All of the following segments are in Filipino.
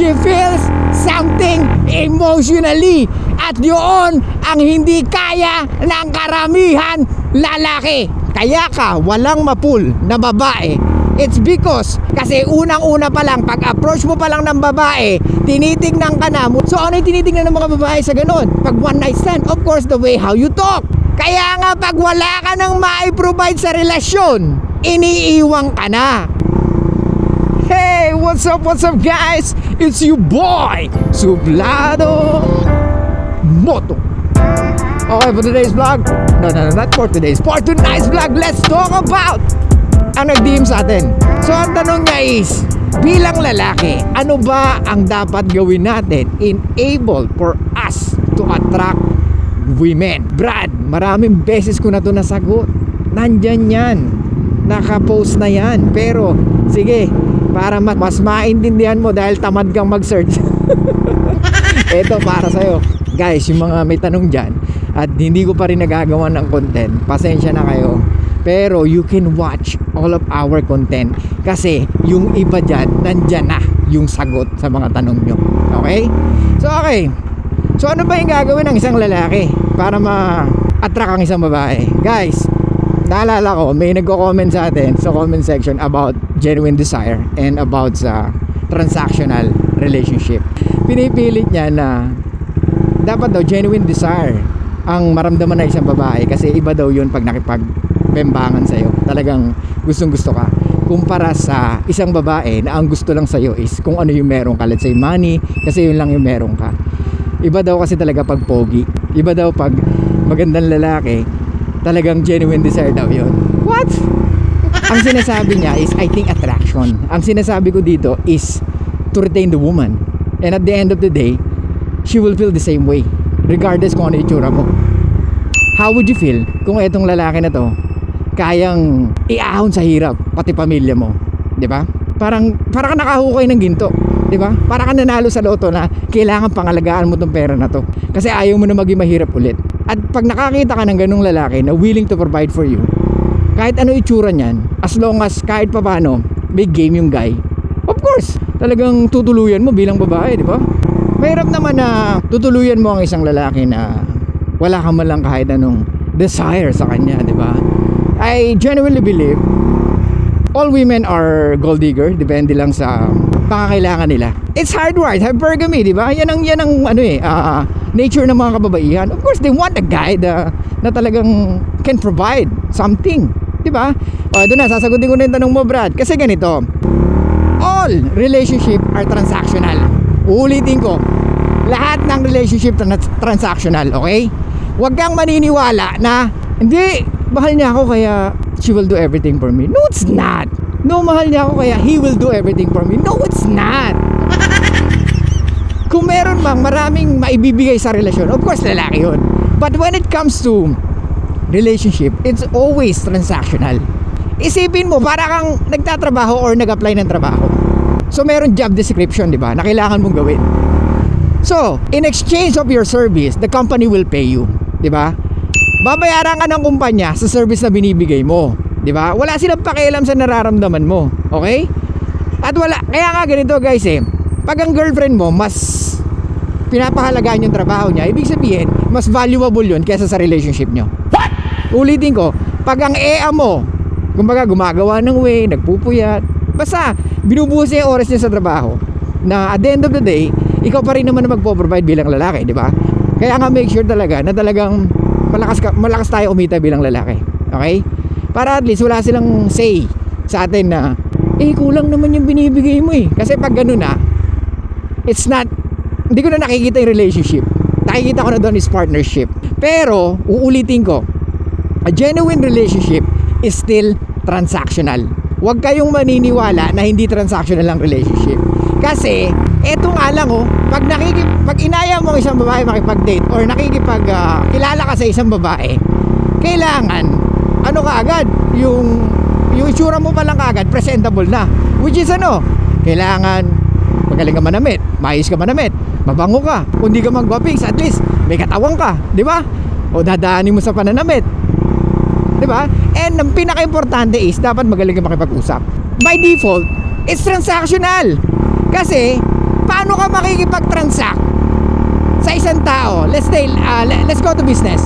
She feels something emotionally. At yun ang hindi kaya ng karamihan lalaki. Kaya ka walang mapul na babae. It's because kasi unang-una pa lang, pag approach mo pa lang ng babae, tinitignan ka na. So ano yung tinitignan ng mga babae sa ganun? Pag one night stand, of course, the way how you talk. Kaya nga pag wala ka nang mai-provide sa relasyon, iniiwang ka na. Hey, what's up guys? It's you boy, Sublado Moto. Okay, for today's vlog, no, not for today's, for tonight's vlog, let's talk about ang nag-DM sa atin. So ang tanong niya is, bilang lalaki, ano ba ang dapat gawin natin enable for us to attract women? Brad, maraming beses ko na to nasagot. Nandyan yan, nakapost na yan. Pero sige, para mas maintindihan mo dahil tamad kang mag-search. Eto para sa'yo. Guys, yung mga may tanong dyan at hindi ko pa rin nagagawa ng content, pasensya na kayo. Pero you can watch all of our content kasi yung iba dyan, nandyan na yung sagot sa mga tanong nyo. Okay? So ano ba yung gagawin ng isang lalaki para ma-attract ang isang babae? Guys, naalala ko, may nagko-comment sa atin sa comment section about genuine desire and about sa transactional relationship. Pinipilit niya na dapat daw genuine desire ang maramdaman ng isang babae kasi iba daw yun pag nakipagbembangan sa'yo. Talagang gustong gusto ka. Kumpara sa isang babae na ang gusto lang sa'yo is kung ano yung meron ka. Let's say money, kasi yun lang yung meron ka. Iba daw kasi talaga pag pogi. Iba daw pag magandang lalaki. Talagang genuine desire daw yun. What? Ang sinasabi niya is I think attraction. Ang sinasabi ko dito is to retain the woman. And at the end of the day, she will feel the same way regardless kung ano yung itsura mo. How would you feel kung etong lalaki na to kayang iahon sa hirap pati pamilya mo, 'di ba? Parang ka nakahukay ng ginto, 'di ba? Para ka nanalo sa loto na kailangan pangalagaan mo tong pera na to kasi ayaw mo na maging mahirap ulit. At pag nakakita ka ng ganung lalaki na willing to provide for you, kahit ano itsura niyan, as long as kahit papaano may game yung guy, of course talagang tutuluyan mo bilang babae, 'di ba? Mahirap naman na tutuluyan mo ang isang lalaki na wala ka man lang kahit anong desire sa kanya, di ba? I genuinely believe all women are gold digger, depende lang sa pangangailangan nila. It's hardwired, hypergamy, di ba? Yan ang nature ng mga kababaihan. Of course, they want a guy na talagang can provide something, di ba? O, doon na, sasagutin ko na yung tanong mo, Brad. Kasi ganito, all relationship are transactional. Uulitin ko, lahat ng relationship transactional, okay? Huwag kang maniniwala na hindi, mahal niya ako kaya she will do everything for me. No, it's not. No, mahal niya ako kaya he will do everything for me. No, it's not. Kung meron mang maraming maibibigay sa relasyon, of course lalaki yun. But when it comes to relationship, it's always transactional. Isipin mo, para kang nagtatrabaho or nag-apply ng trabaho. So meron job description, di ba, na kailangan mong gawin. So, in exchange of your service, the company will pay you, di ba? Babayaran ka ng kumpanya sa service na binibigay mo, di ba? Wala silang pakialam sa nararamdaman mo, okay? At kaya nga ganito guys pag ang girlfriend mo mas pinapahalagaan yung trabaho niya, ibig sabihin, mas valuable yun kaysa sa relationship nyo. What? Ulitin ko, pag ang EA mo, kumbaga gumagawa ng way, nagpupuyat, basta binubuhos niya yung oras niya sa trabaho, na at the end of the day ikaw pa rin naman na magpo-provide bilang lalaki, di ba? Kaya nga make sure talaga na talagang malakas tayo umita bilang lalaki, okay? Para at least wala silang say sa atin na kulang naman yung binibigay mo kasi pag ganun na, it's not, hindi ko na nakikita yung relationship, nakikita ko na doon is partnership. Pero uulitin ko, a genuine relationship is still transactional. Huwag kayong maniniwala na hindi transactional ang relationship. Kasi, eto nga lang pag inaya mo isang babae makipag-date or kilala ka sa isang babae, kailangan, kaagad, yung itsura mo pa lang kaagad, presentable na. Which is kailangan, magaling ka manamit, maayos ka manamit, mabango ka, kung di ka magwapings, at least, may katawang ka, di ba? O dadaanin mo sa pananamit, di ba? And ang pinaka-importante is dapat magaling ka makipag-usap. By default, it's transactional. Kasi paano ka makikipag-transact sa isang tao? Let's go to business.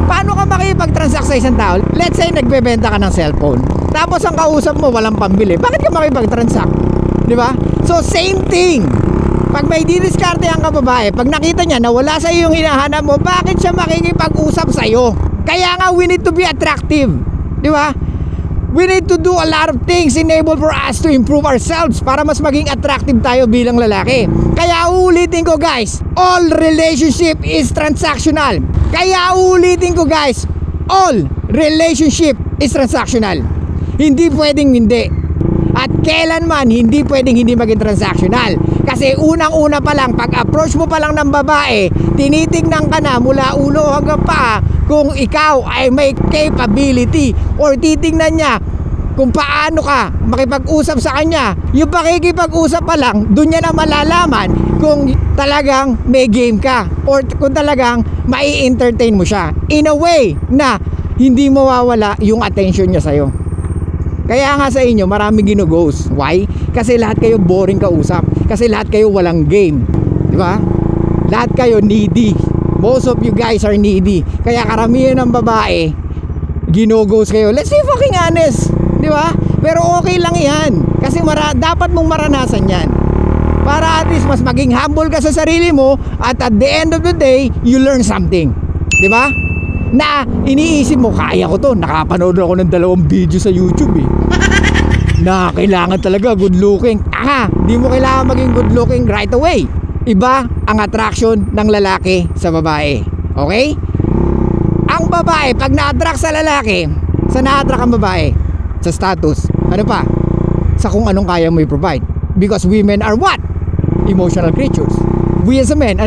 Paano ka makikipag-transact sa isang tao? Let's say nagbebenta ka ng cellphone, tapos ang kausap mo walang pambili. Bakit ka makikipag-transact? Di ba? So same thing. Pag may didiskarte ang kababae, pag nakita niya na wala sa iyo yung hinahanap mo, bakit siya makikipag-usap sa iyo? Kaya nga we need to be attractive. Di ba? We need to do a lot of things enable for us to improve ourselves para mas maging attractive tayo bilang lalaki. Kaya uulitin ko guys, all relationship is transactional. Kaya uulitin ko guys, all relationship is transactional. Hindi pwedeng hindi. At kailanman hindi pwedeng hindi maging transactional. Kasi unang-una pa lang, pag approach mo pa lang ng babae, tinitignan ka na mula ulo hanggang paa kung ikaw ay may capability, or titignan niya kung paano ka makipag-usap sa kanya. Yung pakikipag-usap pa lang, doon niya na malalaman kung talagang may game ka, or kung talagang mai-entertain mo siya in a way na hindi mawawala yung attention niya sa'yo. Kaya nga sa inyo, marami ginughost. Why? Kasi lahat kayo boring kausap. Kasi lahat kayo walang game. Di ba? Lahat kayo needy. Most of you guys are needy. Kaya karamihan ng babae, ginughost kayo. Let's be fucking honest. Di ba? Pero okay lang yan. Kasi dapat mong maranasan yan. Para at least mas maging humble ka sa sarili mo, at the end of the day, you learn something. Di ba? Na iniisip mo, kaya ko to, nakapanood ako ng 2 video sa YouTube na kailangan talaga good looking. Di mo kailangan maging good looking right away. Iba ang attraction ng lalaki sa babae. Okay? Ang babae, pag na-attract sa lalaki, sa na-attract ang babae? Sa status. Ano pa? Sa kung anong kaya mo i-provide. Because women are what? Emotional creatures. We as a men,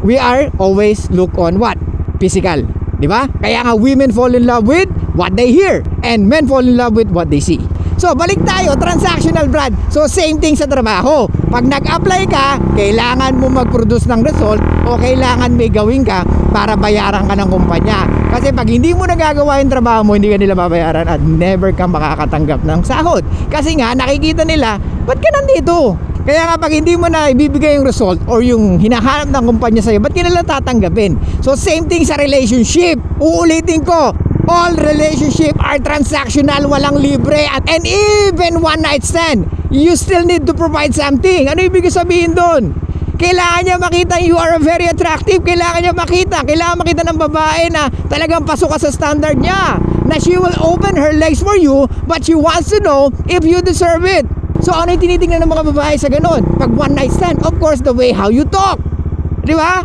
we are always look on what? Physical. Diba? Kaya nga women fall in love with what they hear, and men fall in love with what they see. So balik tayo, transactional Brad. So same thing sa trabaho. Pag nag-apply ka, kailangan mo mag-produce ng result, o kailangan may gawin ka para bayaran ka ng kumpanya. Kasi pag hindi mo nagagawa yung trabaho mo, hindi ka nila babayaran at never ka makakatanggap ng sahod. Kasi nga nakikita nila, ba't ka nandito? Kaya nga pag hindi mo na ibibigay yung result or yung hinahanap ng kumpanya sa'yo, ba't nila tatanggapin? So same thing sa relationship. Uulitin ko, all relationship are transactional, walang libre, and even one night stand, you still need to provide something. Ano ibig sabihin doon? Kailangan niya makita you are very attractive. Kailangan makita ng babae na talagang pasok ka sa standard niya, na she will open her legs for you, but she wants to know if you deserve it. So ano yung tinitingnan ng mga babae sa ganun? Pag one night stand, of course, the way how you talk. Di ba?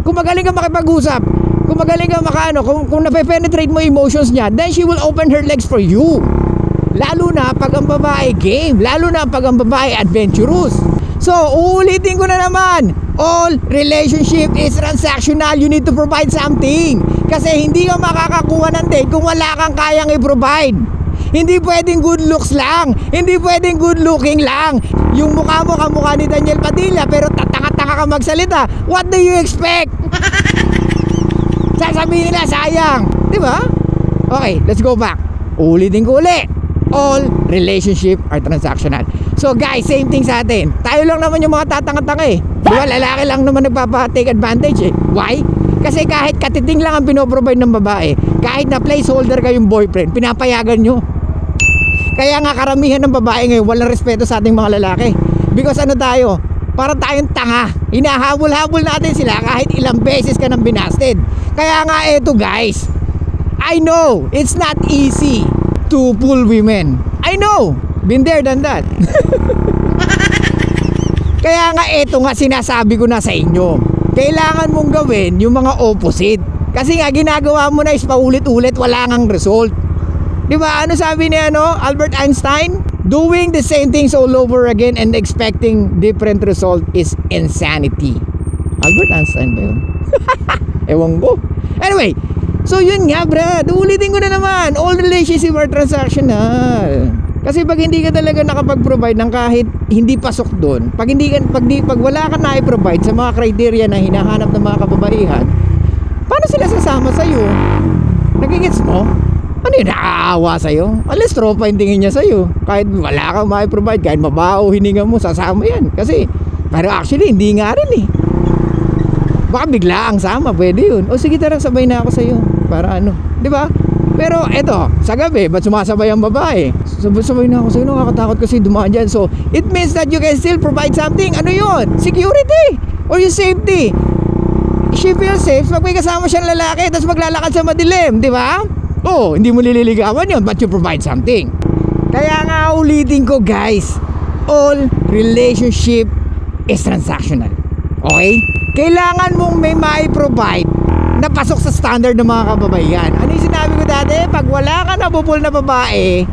Kung magaling ka makipag-usap, kung magaling ka kung nape-penetrate mo emotions niya, then she will open her legs for you. Lalo na pag ang babae game, lalo na pag ang babae adventurous. So, uulitin ko na naman, all relationship is transactional. You need to provide something. Kasi hindi ka makakakuha ng date kung wala kang kayang i-provide. Hindi pwedeng good looks lang. Hindi pwedeng good looking lang. Yung mukha mo kamukha ni Daniel Padilla, pero tatanga-tanga ka magsalita. What do you expect? Sasabihin nila sayang. Diba? Okay, let's go back. Ulitin ko uli. All relationship are transactional. So guys, same thing sa atin. Tayo lang naman yung mga tatanga-tanga Diba? Lalaki lang naman nagpapa-take advantage Why? Kasi kahit katiting lang ang pinoprovide ng babae, kahit na placeholder kayong boyfriend, pinapayagan nyo. Kaya nga karamihan ng babae ngayon walang respeto sa ating mga lalaki. Because tayo? Para tayong tanga. Hinahabol-habol natin sila kahit ilang beses ka nang binasted. Kaya nga eto guys, I know it's not easy to fool women. I know, been there, done that. Kaya nga eto nga sinasabi ko na sa inyo, kailangan mong gawin yung mga opposite. Kasi nga ginagawa mo na is paulit-ulit, wala ngang result. Diba? Ano sabi ni Albert Einstein? Doing the same things all over again and expecting different result is insanity. Albert Einstein ba yun? Ewan ko. Anyway, so yun nga Brad, ulitin ko na naman, all relationships are transactional. Kasi pag hindi ka talaga nakapag-provide ng kahit hindi pasok doon, pag wala ka na i-provide sa mga criteria na hinahanap ng mga kababaihan, paano sila sasama sa'yo? Nagigits mo? Ano yun, naaawa sa'yo? Alas tropa yung tingin niya sa'yo. Kahit wala kang ma-provide, kahit mabaho hininga mo, sasama yan. Kasi Pero actually, hindi nga rin eh. Baka bigla ang sama, pwede yun. O sige, tara, sabay na ako sa'yo. Para ano, di ba? Pero eto, sa gabi, ba't sumasabay ang babae? Sabay na ako sa'yo, nakakatakot kasi dumaan dyan. So, it means that you can still provide something. Ano yun? Security or yung safety. She feels safe pag may kasama siyang lalaki tapos maglalakad sa madilim, di ba? Oh, hindi mo nililigawan yun, but you provide something. Kaya nga ulitin ko, guys, all relationship is transactional. Okay? Kailangan mong may mai-provide na pasok sa standard ng mga kababaihan. Ano yung sinabi ko dati? Pag wala ka napupul na babae,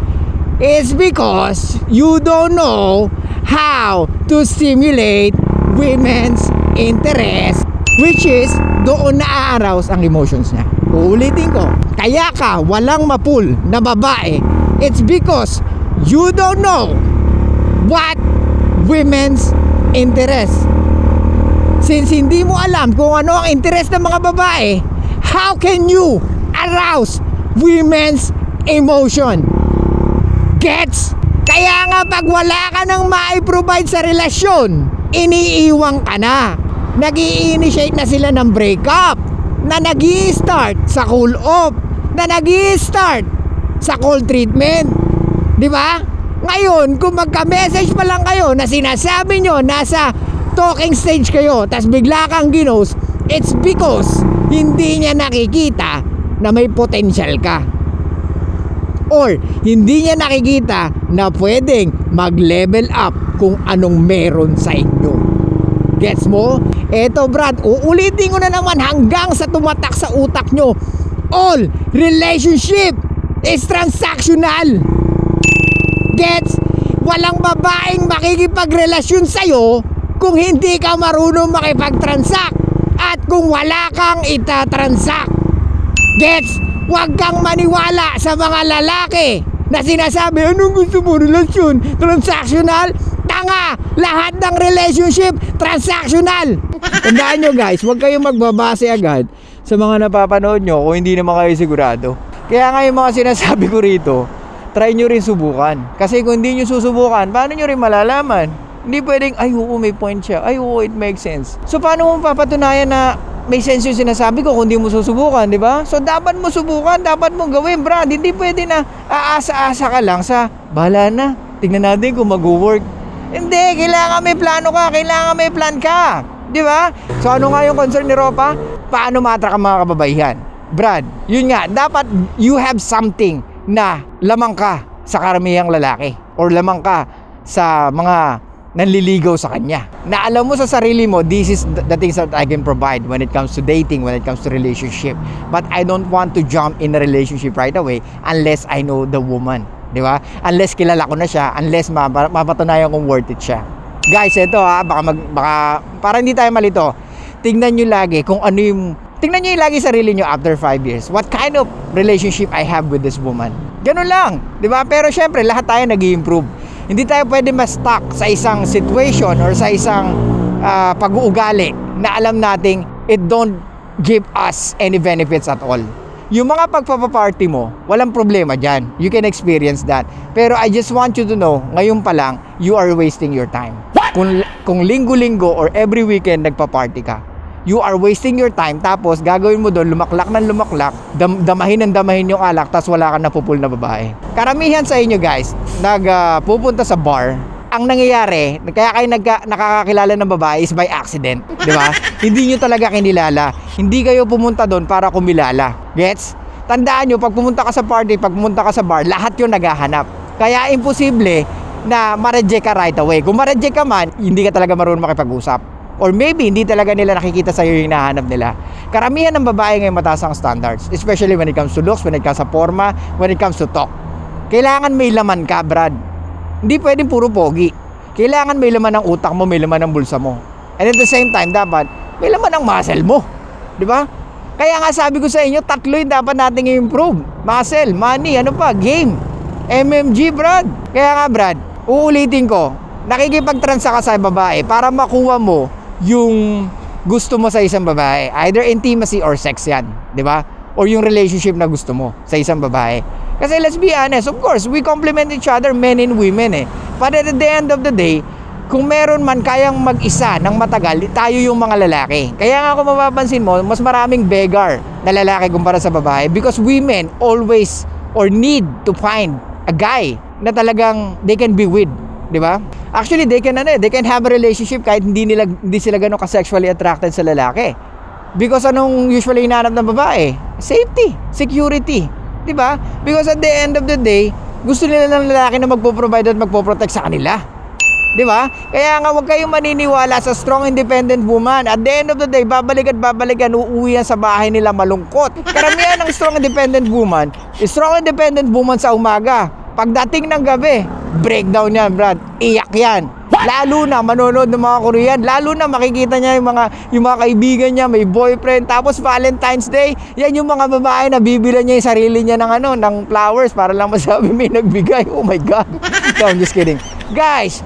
it's because you don't know how to stimulate women's interest, which is doon na-arouse ang emotions niya. Uulitin ko, kaya ka walang mapul na babae, it's because you don't know what women's interest. Since hindi mo alam kung ano ang interest ng mga babae, how can you arouse women's emotion? Gets? Kaya nga pag wala ka nang mai-provide sa relasyon, iniiwang ka na. Nag-i-initiate na sila ng breakup, na nag-i-start sa cool off, na nag-i-start sa cold treatment. Di ba? Ngayon, kung magka-message pa lang kayo na sinasabi nyo nasa talking stage kayo, tas bigla kang ginos, it's because hindi niya nakikita na may potential ka. Or hindi niya nakikita na pwedeng mag-level up kung anong meron sa inyo. Gets mo? Eto Brad, uulitin ko na naman hanggang sa tumatak sa utak nyo. All relationship is transactional. Gets? Walang babaeng makikipagrelasyon sa'yo kung hindi ka marunong makipag-transact at kung wala kang itatransact. Gets? Huwag kang maniwala sa mga lalaki na sinasabi, anong gusto mo, relasyon? Transactional? Tanga! Lahat ng relationship, transactional! Tandaan nyo guys, huwag kayong magbabase agad sa mga napapanood nyo kung hindi naman kayo sigurado. Kaya nga yung mga sinasabi ko rito, try nyo rin subukan. Kasi kung hindi nyo susubukan, paano nyo rin malalaman? Hindi pwedeng, ay oo, may point siya. Ay oo, it makes sense. So paano mo papatunayan na may sense yung sinasabi ko kung hindi mo susubukan, di ba? So dapat mo subukan, dapat mo gawin, Brad. Hindi pwede na aasa-asa ka lang sa, bahala na, tignan natin kung mag-work. Hindi, kailangan may plano ka, kailangan may plan ka. Di ba? So ano nga yung concern ni Ropa? Paano ma-attract ang mga kababaihan? Brad, yun nga, dapat you have something na lamang ka sa karamihang lalaki or lamang ka sa mga nanliligaw sa kanya. Na alam mo sa sarili mo, this is the things that I can provide when it comes to dating, when it comes to relationship. But I don't want to jump in a relationship right away unless I know the woman. Di ba? Unless kilala ko na siya, unless mapatunayan kong worth it siya. Guys, ito baka para hindi tayo malito. Tingnan nyo lagi kung ano yung tingnan nyo yung lagi sarili nyo after 5 years. What kind of relationship I have with this woman? Ganun lang, di ba? Pero syempre, lahat tayo nag-i-improve. Hindi tayo pwede ma-stuck sa isang situation or sa isang pag-uugali na alam nating it don't give us any benefits at all. Yung mga pagpapaparty mo, walang problema dyan. You can experience that. Pero I just want you to know, ngayon pa lang, you are wasting your time. Kung linggo-linggo or every weekend nagpa-party ka, you are wasting your time, tapos gagawin mo doon lumaklak ng lumaklak, damahin yung alak, tapos wala ka napupul na babae. Karamihan sa inyo guys, pupunta sa bar, ang nangyayari, kaya kayo nakakakilala ng babae is by accident, di ba? Hindi nyo talaga kinilala. Hindi kayo pumunta doon para kumilala. Gets? Tandaan nyo, pag pumunta ka sa party, pag pumunta ka sa bar, lahat yun naghahanap. Kaya imposible na ma-reject ka right away. Kung ma-reject ka man, hindi ka talaga marunong makipag-usap. Or maybe hindi talaga nila nakikita sa'yo yung hinahanap nila. Karamihan ng babae ngayon mataas ang standards, especially when it comes to looks, when it comes sa forma, when it comes to talk. Kailangan may laman ka, Brad. Hindi pwedeng puro pogi. Kailangan may laman ng utak mo, may laman ng bulsa mo. And at the same time, dapat may laman ng muscle mo. Di ba? Kaya nga sabi ko sa inyo, tatlo yung dapat nating i-improve. Muscle, money, ano pa, game. MMG, Brad. Kaya nga, Brad, uulitin ko, nakikipag-transa ka sa babae para makuha mo yung gusto mo sa isang babae. Either intimacy or sex yan. Di ba? Or yung relationship na gusto mo sa isang babae. Kasi let's be honest, of course, we complement each other, men and women eh. But at the end of the day, kung meron man kayang mag-isa ng matagal, tayo yung mga lalaki. Kaya nga kung mapapansin mo, mas maraming beggar na lalaki kumpara sa babae because women always or need to find a guy na talagang they can be with, di ba? Actually, they can have a relationship kahit hindi sila ganun ka-sexually attracted sa lalaki. Because anong usually hinahanap ng babae? Safety, security, di ba? Because at the end of the day, gusto nila ng lalaki na magpo-provide at magpo-protect sa kanila. Di ba? Kaya nga huwag kayong maniniwala sa strong independent woman. At the end of the day, babalik at babalikan, uuwi yan sa bahay nila malungkot. Karamihan ng strong independent woman sa umaga. Pagdating ng gabi, breakdown yan, Brad. Iyak yan. Lalo na manonood ng mga Korean, lalo na makikita niya yung mga kaibigan niya, may boyfriend, tapos Valentine's Day, yan yung mga babae na bibilan niya yung sarili niya ng flowers para lang masabi may nagbigay. Oh my God. No, I'm just kidding. Guys,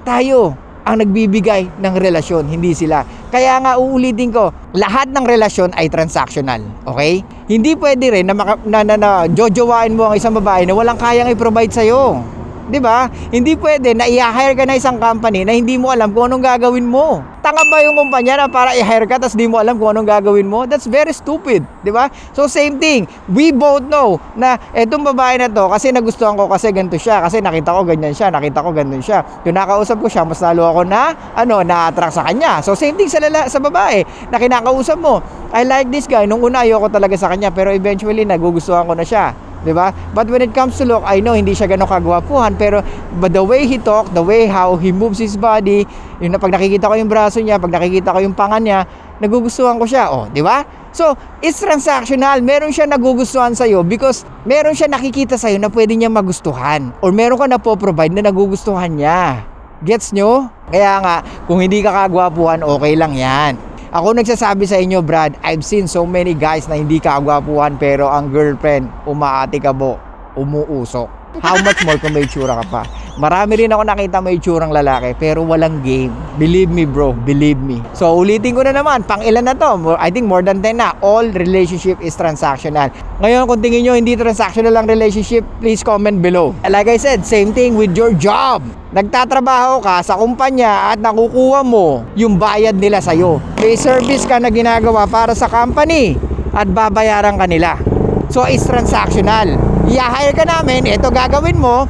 tayo ang nagbibigay ng relasyon, hindi sila. Kaya nga uulitin ko, lahat ng relasyon ay transactional, okay? Hindi pwede rin na jojowain mo ang isang babae na walang kayang i-provide sa'yo. 'Di ba? Hindi pwede na i-hire ka na isang company na hindi mo alam kung anong gagawin mo. Tanga ba yung kumpanya na para i-hire ka tapos di mo alam kung anong gagawin mo? That's very stupid, 'di ba? So same thing. We both know na etong babae na to kasi nagustuhan ko kasi ganito siya, kasi nakita ko ganyan siya, nakita ko ganun siya. Yung nakausap ko siya, mas lalo ako na-attract sa kanya. So same thing sa babae na kinakausap mo. I like this guy. Nung una ayoko talaga sa kanya pero eventually nagugustuhan ko na siya. Diba? But when it comes to look, I know hindi siya gano'ng kagwapuhan, pero but the way he talk, the way how he moves his body, yung pag nakikita ko yung braso niya, pag nakikita ko yung panga niya, nagugustuhan ko siya. Oh, di ba? So, it's transactional. Meron siya nagugustuhan sa'yo because meron siya nakikita sa'yo na pwede niya magustuhan. Or meron ka na po-provide na nagugustuhan niya. Gets nyo? Kaya nga, kung hindi ka kagwapuhan, okay lang yan. Ako nagsasabi sa inyo, Brad, I've seen so many guys na hindi kagwapuhan pero ang girlfriend, umaatikabo, umuusok. How much more kung may tsura ka pa? Marami rin ako nakita may tsurang lalaki pero walang game. Believe me, bro. Believe me. So, ulitin ko na naman. Pang ilan na to? I think more than 10 na. All relationship is transactional. Ngayon, kung tingin nyo hindi transactional ang relationship, please comment below. Like I said, same thing with your job. Nagtatrabaho ka sa kumpanya at nakukuha mo yung bayad nila sa'yo. May service ka na ginagawa para sa company at babayaran ka nila. So, it's transactional. I-hire ka namin, ito gagawin mo,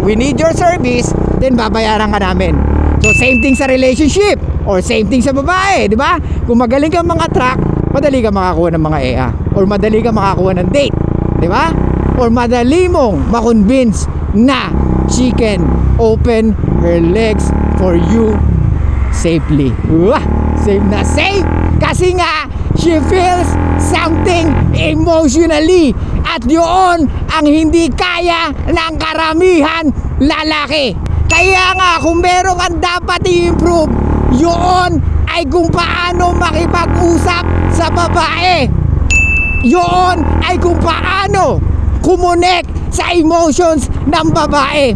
we need your service, then babayaran ka namin. So, same thing sa relationship or same thing sa babae, di ba? Kung magaling kang mga track, madali ka makakuha ng mga EA or madali ka makakuha ng date, di ba? Or madali mong makonvince na she can open her legs for you safely. Safe na safe! Kasi nga, she feels something emotionally at yun ang hindi kaya ng karamihan lalaki. Kaya nga, kung meron kang dapat i-improve, yun ay kung paano makipag-usap sa babae. Yun ay kung paano kumonek sa emotions ng babae.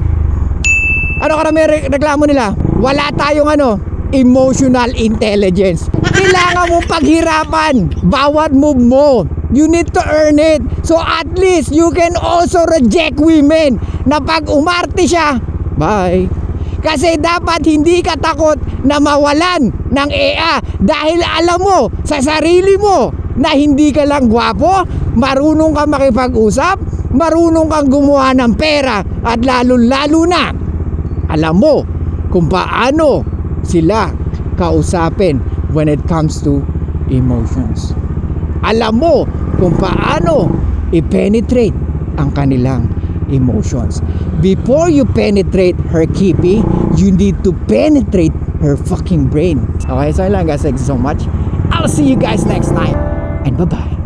Ano karamihan reklamo nila? Wala tayong emotional intelligence. Kailangan mong paghirapan bawat move mo. You need to earn it. So at least you can also reject women na pag umarte siya, bye. Kasi dapat hindi ka takot na mawalan ng EA dahil alam mo sa sarili mo na hindi ka lang gwapo, marunong kang makipag-usap, marunong kang gumawa ng pera at lalo na alam mo kung paano sila kausapin when it comes to emotions. Alam mo kung paano i-penetrate ang kanilang emotions. Before you penetrate her kipi, you need to penetrate her fucking brain. Okay, so yun lang guys. Thank you so much. I'll see you guys next time. And bye-bye.